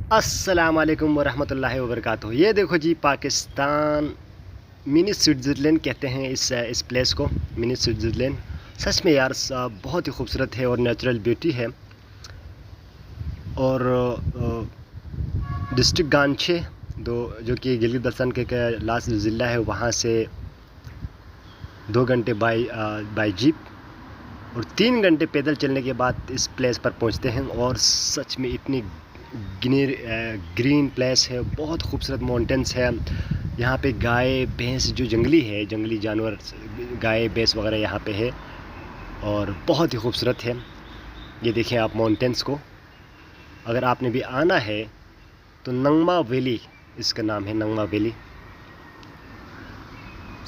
अस्सलाम वालेकुम वरहमतुल्लाहि वबरकातुहू। ये देखो जी, पाकिस्तान मिनी स्विट्ज़रलैंड कहते हैं इस प्लेस को, मिनी स्विट्ज़रलैंड। सच में यार बहुत ही खूबसूरत है और नेचुरल ब्यूटी है। और डिस्ट्रिक्ट गांछे दो, जो कि गिलगित बल्तिस्तान के लास्ट ज़िला है, वहाँ से 2 घंटे बाई जीप और 3 घंटे पैदल चलने के बाद इस प्लेस पर पहुँचते हैं। और सच में इतनी ग्रीन प्लेस है, बहुत खूबसूरत माउंटेन्स है। यहाँ पे गाय भैंस जो जंगली है, जंगली जानवर गाय भैंस वगैरह यहाँ पे है और बहुत ही खूबसूरत है। ये देखें आप माउंटेन्स को। अगर आपने भी आना है तो नंगमा वैली, इसका नाम है नंगमा वैली।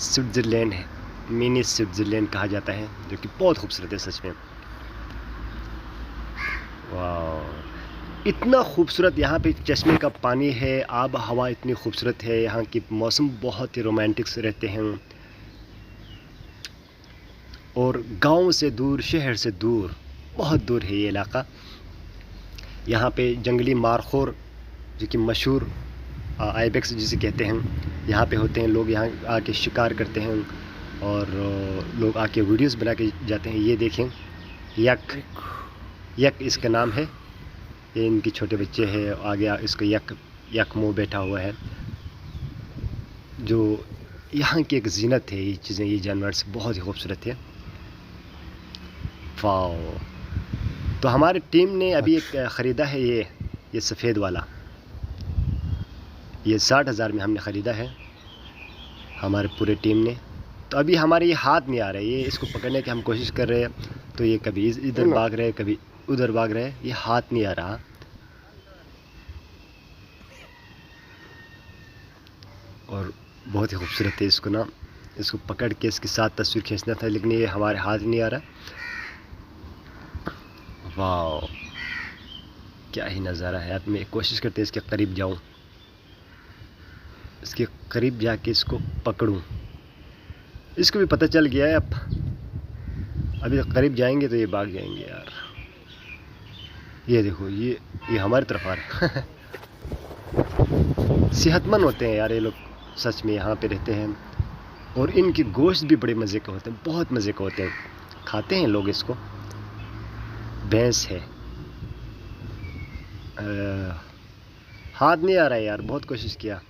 स्विट्ज़रलैंड है, मिनी स्विट्ज़रलैंड कहा जाता है, जो कि बहुत खूबसूरत है सच में। वाह, इतना खूबसूरत यहाँ पे चश्मे का पानी है, आब हवा इतनी खूबसूरत है, यहाँ की मौसम बहुत ही रोमांटिक रहते हैं। और गांव से दूर, शहर से दूर, बहुत दूर है ये इलाका। यहाँ पे जंगली मारखोर, जो कि मशहूर आइबेक्स जिसे कहते हैं, यहाँ पे होते हैं। लोग यहाँ आके शिकार करते हैं और लोग आके वीडियोस बना के जाते हैं। ये देखें, यक यक इसका नाम है। ये इनके छोटे बच्चे हैं, आगे इसको यक मुँह बैठा हुआ है। जो यहाँ की एक जीनत है, ये चीज़ें, ये जानवर से बहुत ही खूबसूरत है। वाओ। तो हमारी टीम ने अभी एक ख़रीदा है, ये सफ़ेद वाला। ये 60,000 में हमने ख़रीदा है, हमारे पूरे टीम ने। तो अभी हमारे ये हाथ नहीं आ रहा है, ये इसको पकड़ने की हम कोशिश कर रहे हैं, तो ये कभी इधर भाग रहे, कभी उधर भाग रहे, ये हाथ नहीं आ रहा। और बहुत ही खूबसूरत है। इसको पकड़ के इसके साथ तस्वीर खींचना था, लेकिन ये हमारे हाथ नहीं आ रहा। वाह, क्या ही नज़ारा है। अब मैं कोशिश करते हैं इसके करीब जाऊं, इसके करीब जाके इसको पकड़ूं। इसको भी पता चल गया है, अब अभी करीब जाएंगे तो ये भाग जाएंगे यार। ये देखो, ये हमारी तरफ आ रहा है। सेहतमंद होते हैं यार ये लोग, सच में यहाँ पे रहते हैं। और इनके गोश्त भी बड़े मज़े के होते हैं, बहुत मज़े के होते हैं, खाते हैं लोग इसको। भैंस है, हाथ नहीं आ रहा है यार, बहुत कोशिश किया।